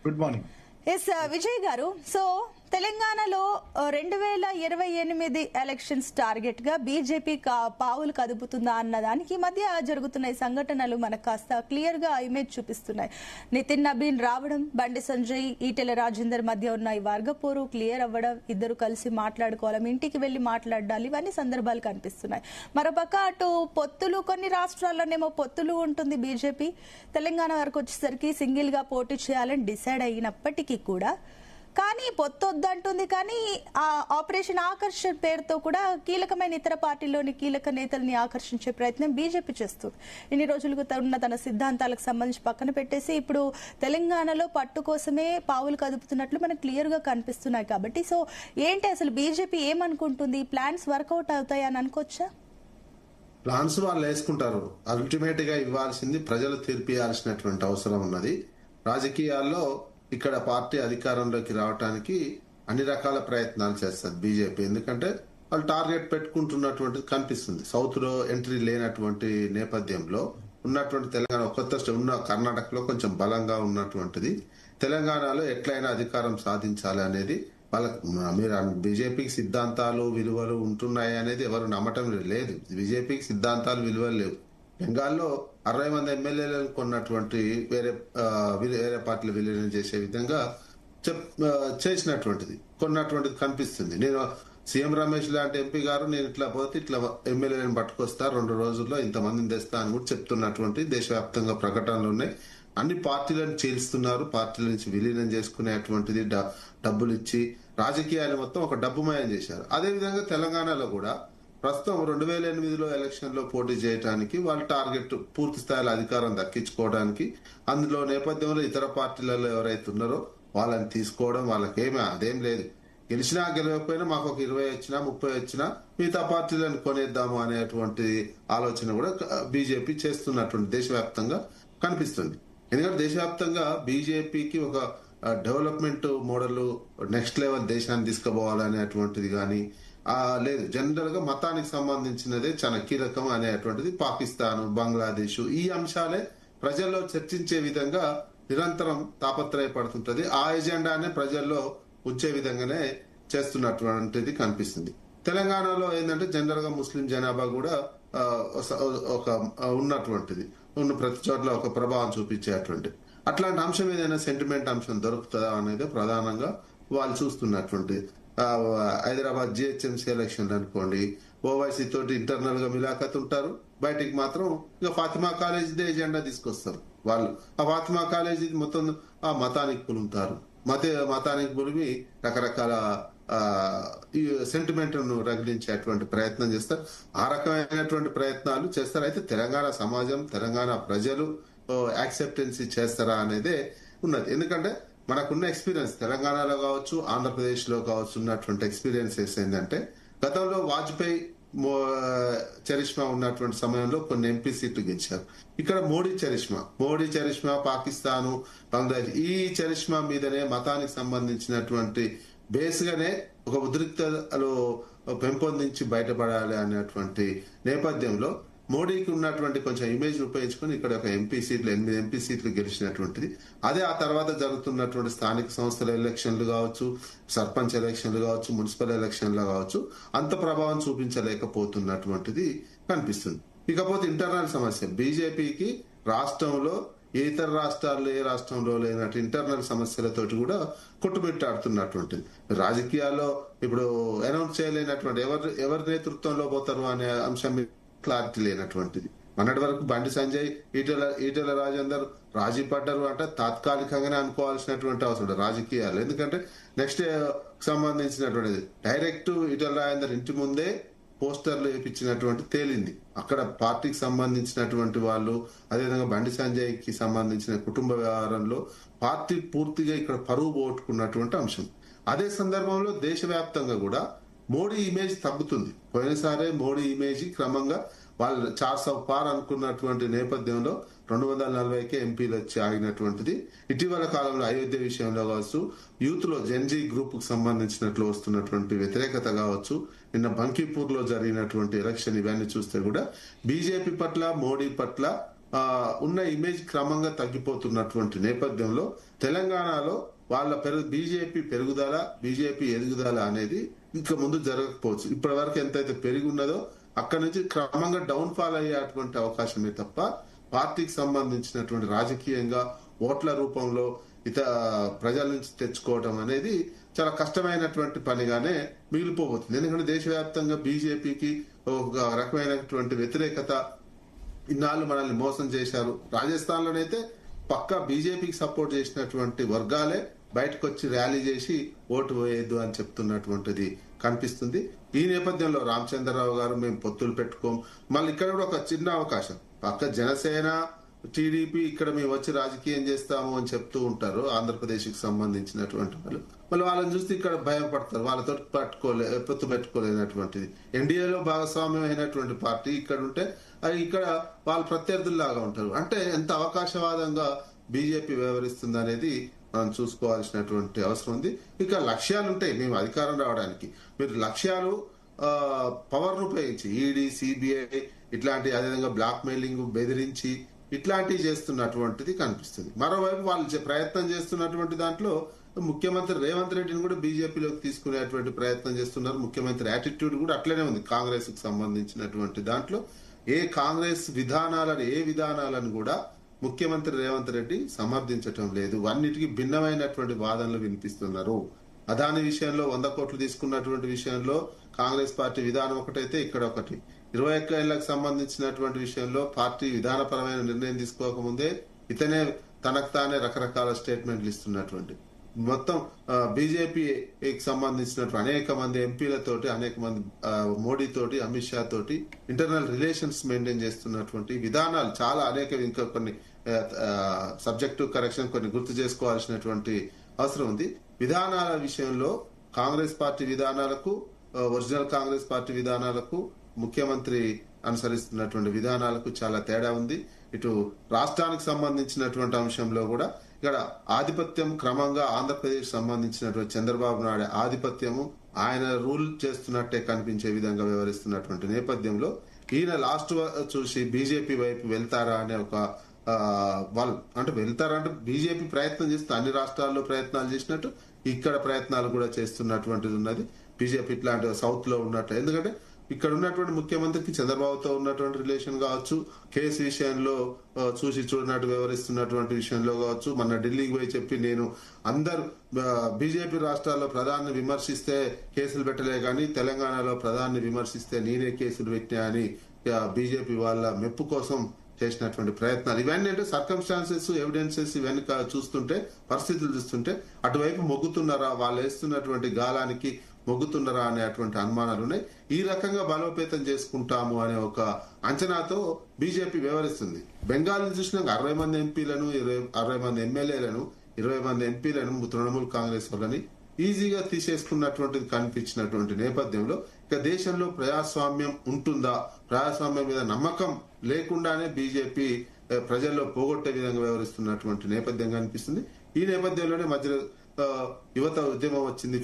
Good morning. Yes Vijay గారు, so తెలంగాణలో 2028 elections target గా బీజేపీ పావులు కదుపుతుందా అన్నదానికి మధ్య జరుగుతున్న ఈ సంఘటనలు మనకు కాస్త క్లియర్ గా ఇమేజ్ చూపిస్తున్నాయి. నితిన్ నబీన్ రావడం, బండి సంజయ్, ఈటెల రాజేందర్ మధ్య ఉన్న ఈ వర్గపోరు క్లియర్ అవ్వడం, ఇద్దరు కలిసి మాట్లాడుకోవడం, ఇంటికి వెళ్లి మాట్లాడాలి, ఇవన్నీ సందర్భాలు కనిపిస్తున్నాయి. మరోపక్క అటు పొత్తులు, కొన్ని రాష్ట్రాల్లోనేమో పొత్తులు ఉంటుంది బీజేపీ. తెలంగాణ వరకు వచ్చేసరికి సింగిల్ గా పోటీ చేయాలని డిసైడ్ అయినప్పటికీ కూడా కానీ పొత్తొద్దంటుంది. కానీ ఆ ఆపరేషన్ ఆకర్షణ పేరుతో కూడా కీలకమైన ఇతర పార్టీలోని కీలక నేతల్ని ఆకర్షించే ప్రయత్నం బీజేపీ చేస్తుంది. ఇన్ని రోజులుగా ఉన్న తన సిద్ధాంతాలకు సంబంధించి పక్కన పెట్టేసి ఇప్పుడు తెలంగాణలో పట్టు కోసమే పావులు కదుపుతున్నట్లు మనకు క్లియర్ గా కనిపిస్తున్నాయి. కాబట్టి సో ఏంటి అసలు బీజేపీ ఏమనుకుంటుంది? ప్లాన్స్ వర్కౌట్ అవుతాయని అనుకోవచ్చా? ప్లాన్స్ వాళ్ళు వేసుకుంటారు. అల్టిమేట్ గా ఇవ్వాల్సింది ప్రజలు తీర్పు ఇవ్వాల్సినటువంటి అవసరం ఉన్నది. రాజకీయాల్లో ఇక్కడ పార్టీ అధికారంలోకి రావడానికి అన్ని రకాల ప్రయత్నాలు చేస్తారు బీజేపీ. ఎందుకంటే వాళ్ళు టార్గెట్ పెట్టుకుంటున్నటువంటిది కనిపిస్తుంది. సౌత్ లో ఎంట్రీ లేనటువంటి నేపథ్యంలో ఉన్నటువంటి తెలంగాణ కొత్త ఉన్న కర్ణాటకలో కొంచెం బలంగా ఉన్నటువంటిది. తెలంగాణలో ఎట్లయినా అధికారం సాధించాలి అనేది మీరు బీజేపీకి సిద్ధాంతాలు విలువలు ఉంటున్నాయి అనేది ఎవరు నమ్మటం లేదు. బీజేపీకి సిద్ధాంతాలు విలువలు లేవు. బెంగాల్లో 60 మంది ఎమ్మెల్యేలను కొన్నటువంటి వేరే పార్టీలు విలీనం చేసే విధంగా చేసినటువంటిది కొన్నటువంటిది కనిపిస్తుంది. నేను సీఎం రమేష్ లాంటి ఎంపీ గారు నేను ఇట్లా పోతే ఇట్లా ఎమ్మెల్యేలను పట్టుకొస్తా 2 రోజుల్లో ఇంతమందిని తెస్తా అని కూడా చెప్తున్నటువంటి దేశవ్యాప్తంగా ప్రకటనలు ఉన్నాయి. అన్ని పార్టీలను చీల్స్తున్నారు. పార్టీల నుంచి విలీనం చేసుకునేటువంటిది డబ్బులు ఇచ్చి రాజకీయాలు మొత్తం ఒక డబ్బుమయం చేశారు. అదేవిధంగా తెలంగాణలో కూడా ప్రస్తుతం 2008లో ఎలక్షన్ లో పోటీ చేయడానికి వాళ్ళ టార్గెట్ పూర్తి స్థాయిలో అధికారం దక్కించుకోవడానికి, అందులో నేపథ్యంలో ఇతర పార్టీలలో ఎవరైతే ఉన్నారో వాళ్ళని తీసుకోవడం, వాళ్ళకేమీ అదేం లేదు. గెలిచినా గెలవకపోయినా మాకు ఒక 20 వచ్చినా 30 వచ్చినా మిగతా పార్టీలను కొనేద్దాము అనేటువంటి ఆలోచన కూడా బీజేపీ చేస్తున్నటువంటి దేశవ్యాప్తంగా కనిపిస్తుంది. ఎందుకంటే దేశవ్యాప్తంగా బీజేపీకి ఒక డెవలప్మెంట్ మోడల్ నెక్స్ట్ లెవెల్ దేశాన్ని తీసుకుపోవాలనేటువంటిది కానీ లేదు. జనరల్ గా మతానికి సంబంధించినదే చాలా కీలకం అనేటువంటిది పాకిస్తాన్, బంగ్లాదేశ్ ఈ అంశాలే ప్రజల్లో చర్చించే విధంగా నిరంతరం తాపత్రయపడుతుంటది. ఆ ఎజెండానే ప్రజల్లో ఉంచే విధంగానే చేస్తున్నటువంటిది కనిపిస్తుంది. తెలంగాణలో ఏంటంటే జనరల్ గా ముస్లిం జనాభా కూడా ఒక ఉన్నటువంటిది ప్రతి చోట్ల ఒక ప్రభావం చూపించేటువంటి అట్లాంటి అంశం ఏదైనా సెంటిమెంట్ అంశం దొరుకుతుందా అనేది ప్రధానంగా వాళ్ళు చూస్తున్నటువంటి. హైదరాబాద్ జిహెచ్ఎంసీ ఎలక్షన్ అనుకోండి, ఓవైసీ తోటి ఇంటర్నల్ గా మిలాఖత్ ఉంటారు, బయటికి మాత్రం ఇక ఫాతిమా కాలేజీ ఎజెండా తీసుకొస్తారు వాళ్ళు. ఆ ఫాతిమా కాలేజీ మొత్తం ఆ మతానికి పులుతారు. మతానికి పులిమి రకరకాల ఈ సెంటిమెంట్ ను రగిలించేటువంటి ప్రయత్నం చేస్తారు. ఆ రకమైనటువంటి ప్రయత్నాలు చేస్తారు. అయితే తెలంగాణ సమాజం, తెలంగాణ ప్రజలు యాక్సెప్టెన్సీ చేస్తారా అనేదే ఉన్నది. ఎందుకంటే మనకున్న ఎక్స్పీరియన్స్ తెలంగాణలో కావచ్చు, ఆంధ్రప్రదేశ్ లో కావచ్చు ఉన్నటువంటి ఎక్స్పీరియన్సెస్ ఏంటంటే గతంలో వాజ్పేయి చరిష్మా ఉన్నటువంటి సమయంలో కొన్ని ఎంపీ సీట్లు గెలిచారు. ఇక్కడ మోడీ చరిష్మా పాకిస్తాను, బంగ్లాదేశ్ ఈ చరిష్మా మీదనే మతానికి సంబంధించినటువంటి బేస్ గానే ఒక ఉద్రిక్తలో పెంపొందించి బయటపడాలి అనేటువంటి నేపథ్యంలో మోడీకి ఉన్నటువంటి కొంచెం ఇమేజ్ ఉపయోగించుకొని ఇక్కడ ఒక 8 ఎంపీ సీట్లు గెలిచినటువంటిది. అదే ఆ తర్వాత జరుగుతున్నటువంటి స్థానిక సంస్థల ఎలక్షన్లు కావచ్చు, సర్పంచ్ ఎలక్షన్లు కావచ్చు, మున్సిపల్ ఎలక్షన్లు కావచ్చు అంత ప్రభావం చూపించలేకపోతున్నటువంటిది కనిపిస్తుంది. ఇకపోతే ఇంటర్నల్ సమస్య బీజేపీకి రాష్ట్రంలో ఇతర రాష్ట్రాల్లో ఏ రాష్ట్రంలో లేనట్టు ఇంటర్నల్ సమస్యలతోటి కూడా కొట్టుమిట్టాడుతున్నటువంటిది. రాజకీయాల్లో ఇప్పుడు అనౌన్స్ చేయలేనటువంటి ఎవరి నేతృత్వంలో పోతారు అనే అంశం క్లారిటీ లేనటువంటిది. మొన్నటి వరకు బండి సంజయ్, ఈటెల రాజేందర్ రాజీ పడ్డారు అంటే తాత్కాలికంగానే అనుకోవాల్సినటువంటి అవసరం రాజకీయాలు. ఎందుకంటే నెక్స్ట్ సంబంధించినటువంటిది డైరెక్ట్ ఈటెల రాజేందర్ ఇంటి ముందే పోస్టర్లు వేయించినటువంటి తేలింది. అక్కడ పార్టీకి సంబంధించినటువంటి వాళ్ళు, అదేవిధంగా బండి సంజయ్ కి సంబంధించిన కుటుంబ వ్యవహారంలో పార్టీ పూర్తిగా ఇక్కడ పరువు పోగొట్టుకున్నటువంటి అంశం. అదే సందర్భంలో దేశవ్యాప్తంగా కూడా మోడీ ఇమేజ్ తగ్గుతుంది. పోయినసారే మోడీ ఇమేజ్ క్రమంగా వాళ్ళు 400 పార్ అనుకున్నటువంటి నేపథ్యంలో 240కే ఎంపీలు వచ్చి ఆగినటువంటిది. ఇటీవల కాలంలో అయోధ్య విషయంలో కావచ్చు, యూత్ లో జెన్జీ గ్రూప్ కు సంబంధించినట్లు వస్తున్నటువంటి వ్యతిరేకత కావచ్చు, నిన్న బంకీపూర్ లో జరిగినటువంటి ఎలక్షన్ ఇవన్నీ చూస్తే కూడా బీజేపీ పట్ల, మోడీ పట్ల ఉన్న ఇమేజ్ క్రమంగా తగ్గిపోతున్నటువంటి నేపథ్యంలో తెలంగాణలో వాళ్ళ బీజేపీ పెరుగుదల, బీజేపీ ఎదుగుదల అనేది ఇంకా ముందు జరగకపోవచ్చు. ఇప్పటి వరకు ఎంతైతే పెరిగి ఉన్నదో అక్కడి నుంచి క్రమంగా డౌన్ ఫాల్ అయ్యేటువంటి అవకాశమే తప్ప పార్టీకి సంబంధించినటువంటి రాజకీయంగా ఓట్ల రూపంలో ప్రజల నుంచి తెచ్చుకోవడం అనేది చాలా కష్టమైనటువంటి పనిగానే మిగిలిపోబోతుంది. ఎందుకంటే దేశవ్యాప్తంగా బీజేపీకి ఒక రకమైనటువంటి వ్యతిరేకత, ఇన్నాళ్ళు మనల్ని మోసం చేశారు. రాజస్థాన్ లోనైతే పక్కా బీజేపీకి సపోర్ట్ చేసినటువంటి వర్గాలే బయటకు వచ్చి ర్యాలీ చేసి ఓటు వేయద్దు అని చెప్తున్నటువంటిది కనిపిస్తుంది. ఈ నేపథ్యంలో రామచంద్రరావు గారు మేము పొత్తులు పెట్టుకోం, మళ్ళీ ఇక్కడ కూడా ఒక చిన్న అవకాశం, పక్క జనసేన టీడీపీ ఇక్కడ మేము వచ్చి రాజకీయం చేస్తాము అని చెప్తూ ఉంటారు ఆంధ్రప్రదేశ్ కి సంబంధించినటువంటి వాళ్ళు. మళ్ళీ వాళ్ళని చూస్తే ఇక్కడ భయం పడతారు, వాళ్ళతో పొత్తు పెట్టుకోలేనటువంటిది. ఎన్డీఏలో భాగస్వామ్యం అయినటువంటి పార్టీ ఇక్కడ ఉంటే అది ఇక్కడ వాళ్ళ ప్రత్యర్థుల్లాగా ఉంటారు. అంటే ఎంత అవకాశవాదంగా బీజేపీ వ్యవహరిస్తుంది అనేది మనం చూసుకోవాల్సినటువంటి అవసరం ఉంది. ఇక లక్ష్యాలు ఉంటాయి మేము అధికారం రావడానికి. మీరు లక్ష్యాలు పవర్ ఉపయోగించి ఈడీ, సిబిఐ ఇట్లాంటి, అదేవిధంగా బ్లాక్ మెయిలింగ్, బెదిరించి ఇట్లాంటివి చేస్తున్నటువంటిది కనిపిస్తుంది. మరోవైపు వాళ్ళు ప్రయత్నం చేస్తున్నటువంటి దాంట్లో ముఖ్యమంత్రి రేవంత్ రెడ్డిని కూడా బీజేపీలోకి తీసుకునేటువంటి ప్రయత్నం చేస్తున్నారు. ముఖ్యమంత్రి యాటిట్యూడ్ కూడా అట్లనే ఉంది. కాంగ్రెస్ కు సంబంధించినటువంటి దాంట్లో కాంగ్రెస్ విధానాలను కూడా ముఖ్యమంత్రి రేవంత్ రెడ్డి సమర్థించటం లేదు. అన్నిటికీ భిన్నమైనటువంటి వాదనలు వినిపిస్తున్నారు. అదాని విషయంలో 100 కోట్లు తీసుకున్నటువంటి విషయంలో కాంగ్రెస్ పార్టీ విధానం ఒకటైతే ఇక్కడ ఒకటి. 21 ఏళ్లకు సంబంధించినటువంటి విషయంలో పార్టీ విధానపరమైన నిర్ణయం తీసుకోకముందే ఇతనే తనకు తానే రకరకాల స్టేట్మెంట్లు ఇస్తున్నటువంటి, మొత్తం బీజేపీకి సంబంధించినటువంటి అనేక మంది ఎంపీలతోటి, అనేక మంది మోడీతోటి, అమిత్ షా తోటి ఇంటర్నల్ రిలేషన్స్ మెయింటైన్ చేస్తున్నటువంటి విధానాలు చాలా అనేక, ఇంకా కొన్ని సబ్జెక్టు కరెక్షన్ కొన్ని గుర్తు చేసుకోవాల్సినటువంటి అవసరం ఉంది. విధానాల విషయంలో కాంగ్రెస్ పార్టీ విధానాలకు, ఒరిజినల్ కాంగ్రెస్ పార్టీ విధానాలకు, ముఖ్యమంత్రి అనుసరిస్తున్నటువంటి విధానాలకు చాలా తేడా ఉంది. ఇటు రాష్ట్రానికి సంబంధించినటువంటి అంశంలో కూడా ఇక్కడ ఆధిపత్యం క్రమంగా ఆంధ్రప్రదేశ్ సంబంధించినటువంటి చంద్రబాబు నాయుడు ఆధిపత్యము, ఆయన రూల్ చేస్తున్నట్టే కనిపించే విధంగా వ్యవహరిస్తున్నటువంటి నేపథ్యంలో ఈయన లాస్ట్ చూసి బీజేపీ వైపు వెళ్తారా అనే ఒక వాళ్ళు అంటే వెళ్తారంటే బీజేపీ ప్రయత్నం చేస్తూ అన్ని రాష్ట్రాల్లో ప్రయత్నాలు చేసినట్టు ఇక్కడ ప్రయత్నాలు కూడా చేస్తున్నటువంటిది ఉన్నది. బీజేపీ ఇట్లాంటి సౌత్ లో ఉన్నట్టు, ఎందుకంటే ఇక్కడ ఉన్నటువంటి ముఖ్యమంత్రికి చంద్రబాబుతో ఉన్నటువంటి రిలేషన్ కావచ్చు, కేసు విషయంలో చూసి చూడనట్టు వ్యవహరిస్తున్నటువంటి విషయంలో కావచ్చు, మొన్న ఢిల్లీకి పోయి చెప్పి నేను అందరు బీజేపీ రాష్ట్రాల్లో ప్రధాని విమర్శిస్తే కేసులు పెట్టలే కానీ తెలంగాణలో ప్రధాని విమర్శిస్తే నేనే కేసులు పెట్టినా అని బీజేపీ వాళ్ళ మెప్పు కోసం చేసినటువంటి ప్రయత్నాలు. ఇవన్నీ అంటే సర్కమ్స్టాన్సెస్, ఎవిడెన్సెస్ ఇవన్నీ చూస్తుంటే, పరిస్థితులు చూస్తుంటే అటువైపు మొగ్గుతున్నారా, వాళ్ళు వేస్తున్నటువంటి గాలానికి మొగ్గుతున్నారా అనేటువంటి అనుమానాలు ఉన్నాయి. ఈ రకంగా బలోపేతం చేసుకుంటాము అనే ఒక అంచనాతో బీజేపీ వ్యవహరిస్తుంది. బెంగాల్ని చూసినాక 60 మంది ఎంపీలను, 60 మంది ఎమ్మెల్యేలను, 20 మంది ఎంపీలను తృణమూల్ కాంగ్రెస్ వాళ్ళని ఈజీగా తీసేసుకున్నటువంటిది కనిపించినటువంటి నేపథ్యంలో ఇక దేశంలో ప్రజాస్వామ్యం ఉంటుందా, ప్రజాస్వామ్యం మీద నమ్మకం లేకుండానే బీజేపీ ప్రజల్లో పోగొట్టే విధంగా వ్యవహరిస్తున్నటువంటి నేపథ్యం కనిపిస్తుంది. ఈ నేపథ్యంలోనే మధ్య యువత ఉద్యమం వచ్చింది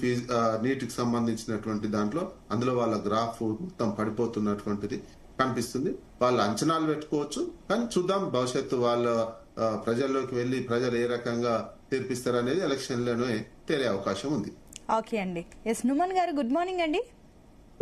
నీటికి సంబంధించినటువంటి దాంట్లో, అందులో వాళ్ళ గ్రాఫ్ మొత్తం పడిపోతున్నటువంటిది కనిపిస్తుంది. వాళ్ళ అంచనాలు పెట్టుకోవచ్చు, కానీ చూద్దాం భవిష్యత్తు వాళ్ళ ప్రజల్లోకి వెళ్లి ప్రజలు ఏ రకంగా తీర్పిస్తారనేది ఎలక్షన్లోనే తేలే అవకాశం ఉంది. ఓకే అండి. ఎస్ నుమన్ గారు, గుడ్ మార్నింగ్ అండి.